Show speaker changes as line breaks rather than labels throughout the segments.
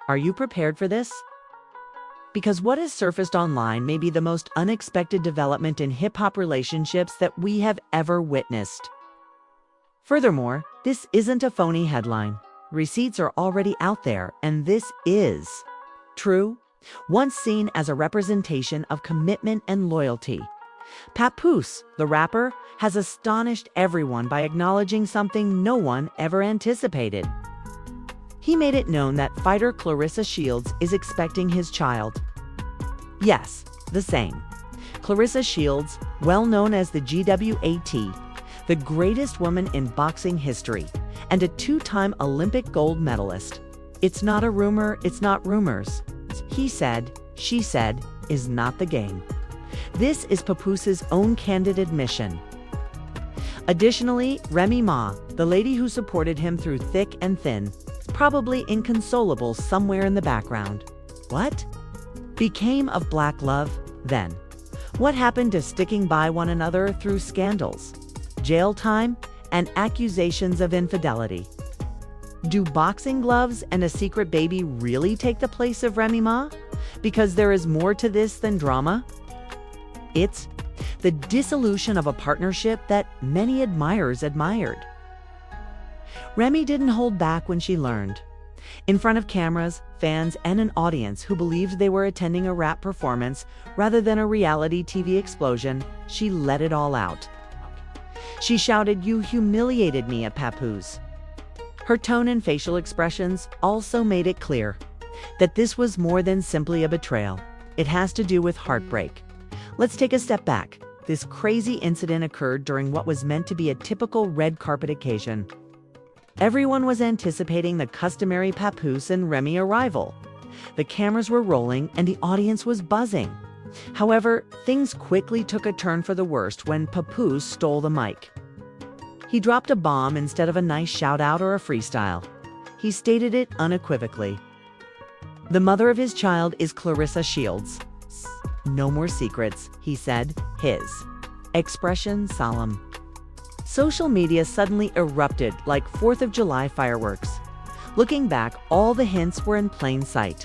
Are you prepared for this? Because what has surfaced online may be the most unexpected development in hip-hop relationships that we have ever witnessed. Furthermore, this isn't a phony headline. Receipts are already out there, and this is true, once seen as a representation of commitment and loyalty. Papoose, the rapper, has astonished everyone by acknowledging something no one ever anticipated. He made it known that fighter Claressa Shields is expecting his child. Yes, the same. Claressa Shields, well known as the GWAT, the greatest woman in boxing history, and a two-time Olympic gold medalist. It's not a rumor, it's not rumors. He said, she said, is not the game. This is Papoose's own candid admission. Additionally, Remy Ma, the lady who supported him through thick and thin, probably inconsolable somewhere in the background. What became of black love then? What happened to sticking by one another through scandals, jail time, and accusations of infidelity? Do boxing gloves and a secret baby really take the place of Remy Ma? Because there is more to this than drama. It's the dissolution of a partnership that many admirers admired. Remy didn't hold back when she learned. In front of cameras, fans, and an audience who believed they were attending a rap performance rather than a reality TV explosion, she let it all out. She shouted, "You humiliated me," at Papoose. Her tone and facial expressions also made it clear that this was more than simply a betrayal. It has to do with heartbreak. Let's take a step back. This crazy incident occurred during what was meant to be a typical red carpet occasion. Everyone was anticipating the customary Papoose and Remy arrival. The cameras were rolling and the audience was buzzing. However, things quickly took a turn for the worst when Papoose stole the mic. He dropped a bomb instead of a nice shout-out or a freestyle. He stated it unequivocally. The mother of his child is Claressa Shields. No more secrets, he said, his expression solemn. Social media suddenly erupted like 4th of July fireworks. Looking back, all the hints were in plain sight.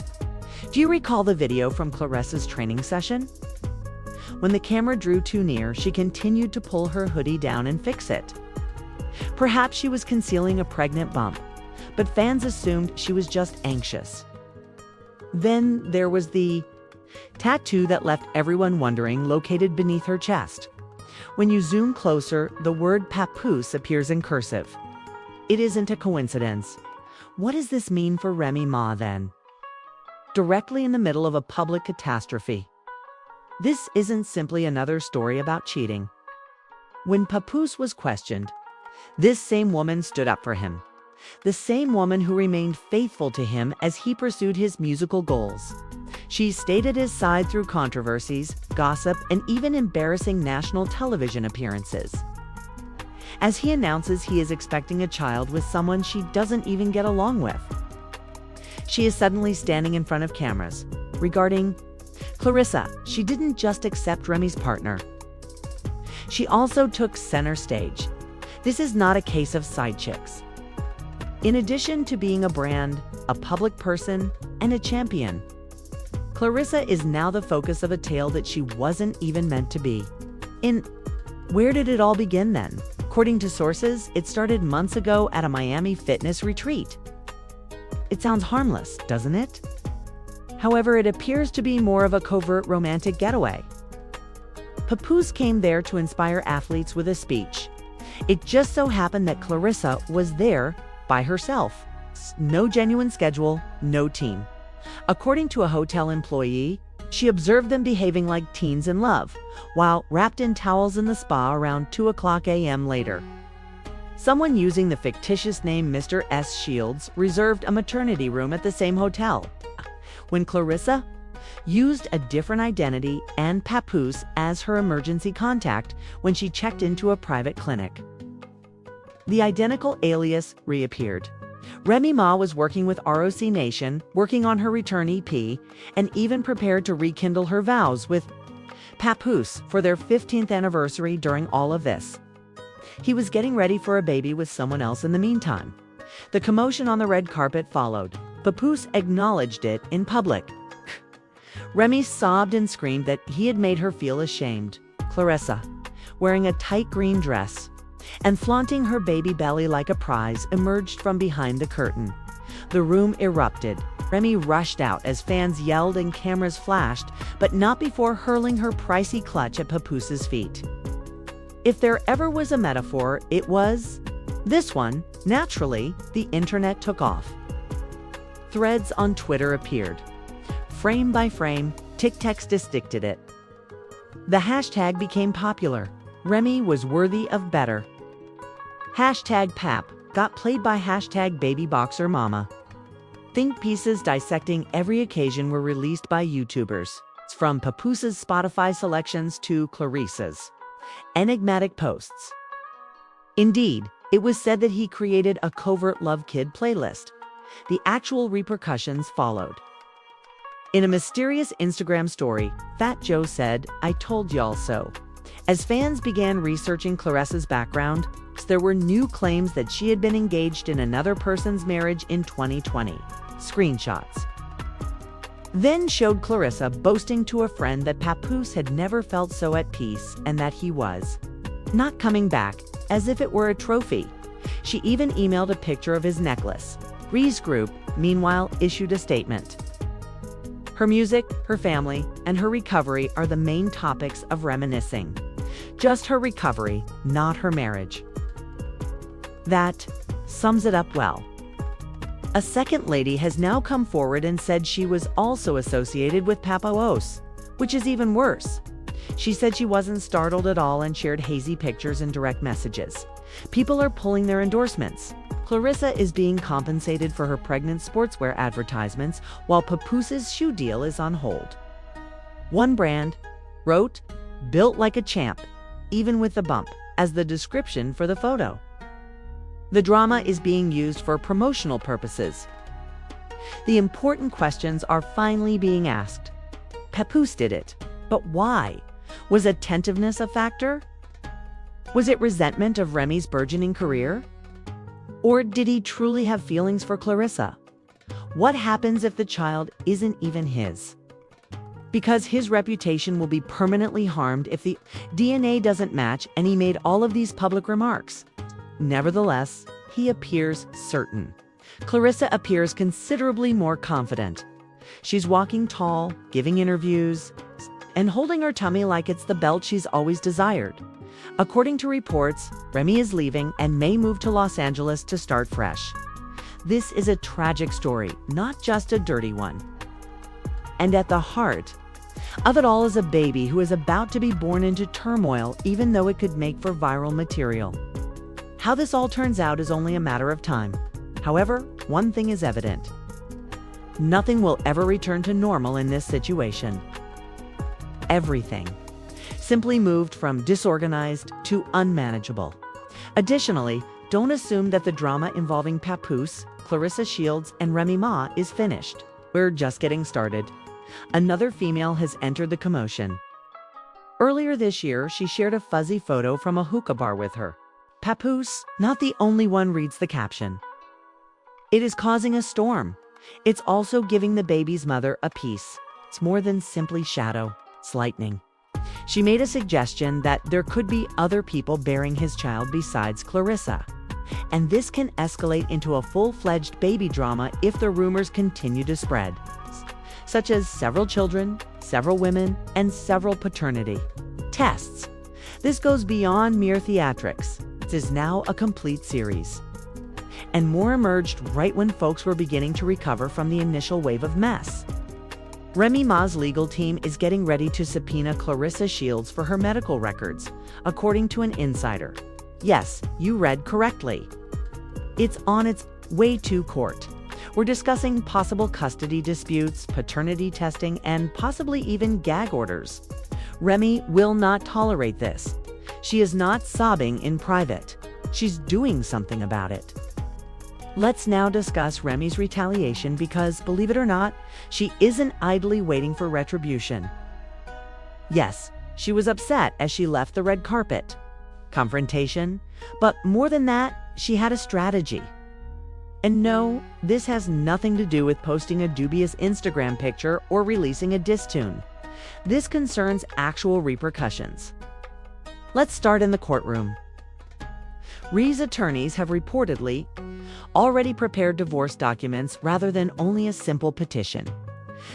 Do you recall the video from Claressa's training session? When the camera drew too near, she continued to pull her hoodie down and fix it. Perhaps she was concealing a pregnant bump, but fans assumed she was just anxious. Then there was the tattoo that left everyone wondering, located beneath her chest. When you zoom closer, the word Papoose appears in cursive. It isn't a coincidence. What does this mean for Remy Ma then? Directly in the middle of a public catastrophe. This isn't simply another story about cheating. When Papoose was questioned, this same woman stood up for him. The same woman who remained faithful to him as he pursued his musical goals. She stated his side through controversies, gossip, and even embarrassing national television appearances. As he announces he is expecting a child with someone she doesn't even get along with, she is suddenly standing in front of cameras. Regarding Claressa, she didn't just accept Remy's partner. She also took center stage. This is not a case of side chicks. In addition to being a brand, a public person, and a champion, Claressa is now the focus of a tale that she wasn't even meant to be. Where did it all begin then? According to sources, it started months ago at a Miami fitness retreat. It sounds harmless, doesn't it? However, it appears to be more of a covert romantic getaway. Papoose came there to inspire athletes with a speech. It just so happened that Claressa was there by herself. No genuine schedule, no team. According to a hotel employee, she observed them behaving like teens in love, while wrapped in towels in the spa around 2:00 a.m. later. Someone using the fictitious name Mr. S. Shields reserved a maternity room at the same hotel, when Claressa used a different identity and Papoose as her emergency contact when she checked into a private clinic. The identical alias reappeared. Remy Ma was working with ROC Nation, working on her return EP, and even prepared to rekindle her vows with Papoose for their 15th anniversary during all of this. He was getting ready for a baby with someone else in the meantime. The commotion on the red carpet followed. Papoose acknowledged it in public. Remy sobbed and screamed that he had made her feel ashamed. Clarissa, wearing a tight green dress and flaunting her baby belly like a prize, emerged from behind the curtain. The room erupted. Remy rushed out as fans yelled and cameras flashed, but not before hurling her pricey clutch at Papoose's feet. If there ever was a metaphor, it was this one. Naturally, the internet took off. Threads on Twitter appeared. Frame by frame, TikToks dissected it. The hashtag became popular. Remy was worthy of better. Hashtag Pap got played by hashtag Baby Boxer Mama. Think pieces dissecting every occasion were released by YouTubers, from Papoose's Spotify selections to Clarissa's enigmatic posts. Indeed, it was said that he created a covert Love Kid playlist. The actual repercussions followed. In a mysterious Instagram story, Fat Joe said, "I told y'all so." As fans began researching Clarissa's background, there were new claims that she had been engaged in another person's marriage in 2020. Screenshots then showed Clarissa boasting to a friend that Papoose had never felt so at peace and that he was not coming back, as if it were a trophy. She even emailed a picture of his necklace. Ree's group, meanwhile, issued a statement. Her music, her family, and her recovery are the main topics of reminiscing. Just her recovery, not her marriage. That sums it up well. A second lady has now come forward and said she was also associated with Papoose, which is even worse. She said she wasn't startled at all and shared hazy pictures and direct messages. People are pulling their endorsements. Clarissa is being compensated for her pregnant sportswear advertisements, while Papoose's shoe deal is on hold. One brand wrote, "Built like a champ, even with the bump," as the description for the photo. The drama is being used for promotional purposes. The important questions are finally being asked. Papoose did it, but why? Was attentiveness a factor? Was it resentment of Remy's burgeoning career? Or did he truly have feelings for Clarissa? What happens if the child isn't even his? Because his reputation will be permanently harmed if the DNA doesn't match, and he made all of these public remarks. Nevertheless, he appears certain. Clarissa appears considerably more confident. She's walking tall, giving interviews, and holding her tummy like it's the belt she's always desired. According to reports, Remy is leaving and may move to Los Angeles to start fresh. This is a tragic story, not just a dirty one. And at the heart of it all is a baby who is about to be born into turmoil, even though it could make for viral material. How this all turns out is only a matter of time. However, one thing is evident. Nothing will ever return to normal in this situation. Everything simply moved from disorganized to unmanageable. Additionally, don't assume that the drama involving Papoose, Clarissa Shields, and Remy Ma is finished. We're just getting started. Another female has entered the commotion. Earlier this year, she shared a fuzzy photo from a hookah bar with her. Papoose, not the only one, reads the caption. It is causing a storm. It's also giving the baby's mother a piece. It's more than simply shadow, it's lightning. She made a suggestion that there could be other people bearing his child besides Clarissa. And this can escalate into a full-fledged baby drama if the rumors continue to spread, such as several children, several women, and several paternity tests. This goes beyond mere theatrics. It is now a complete series. And more emerged right when folks were beginning to recover from the initial wave of mess. Remy Ma's legal team is getting ready to subpoena Clarissa Shields for her medical records, according to an insider. Yes, you read correctly. It's on its way to court. We're discussing possible custody disputes, paternity testing, and possibly even gag orders. Remy will not tolerate this. She is not sobbing in private. She's doing something about it. Let's now discuss Remy's retaliation because, believe it or not, she isn't idly waiting for retribution. Yes, she was upset as she left the red carpet. Confrontation, but more than that, she had a strategy. And no, this has nothing to do with posting a dubious Instagram picture or releasing a diss tune. This concerns actual repercussions. Let's start in the courtroom. Rhee's attorneys have reportedly already prepared divorce documents rather than only a simple petition.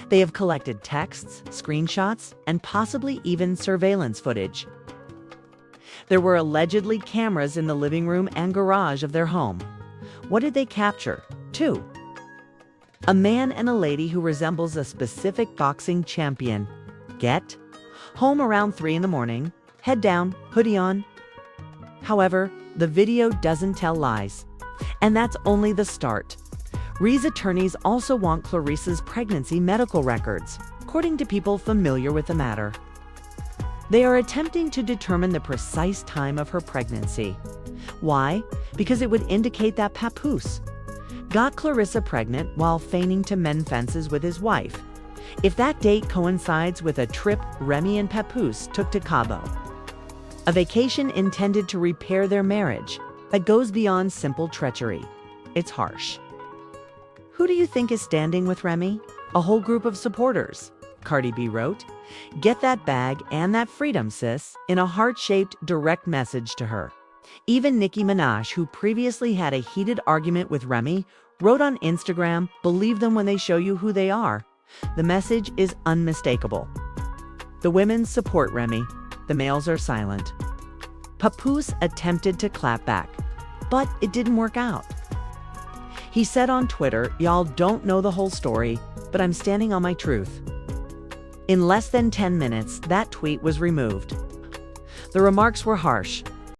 They have collected texts, screenshots, and possibly even surveillance footage. There were allegedly cameras in the living room and garage of their home. What did they capture? 2. A man and a lady who resembles a specific boxing champion. Get? Home around 3 in the morning, head down, hoodie on. However, the video doesn't tell lies. And that's only the start. Rhee's attorneys also want Clarissa's pregnancy medical records, according to people familiar with the matter. They are attempting to determine the precise time of her pregnancy. Why? Because it would indicate that Papoose got Clarissa pregnant while feigning to mend fences with his wife. If that date coincides with a trip Remy and Papoose took to Cabo, a vacation intended to repair their marriage that goes beyond simple treachery, it's harsh. Who do you think is standing with Remy? A whole group of supporters. Cardi B wrote, "Get that bag and that freedom, sis," in a heart-shaped direct message to her. Even Nicki Minaj, who previously had a heated argument with Remy, wrote on Instagram, "Believe them when they show you who they are." The message is unmistakable. The women support Remy. The males are silent. Papoose attempted to clap back, but it didn't work out. He said on Twitter, "Y'all don't know the whole story, but I'm standing on my truth." In less than 10 minutes, that tweet was removed. The remarks were harsh,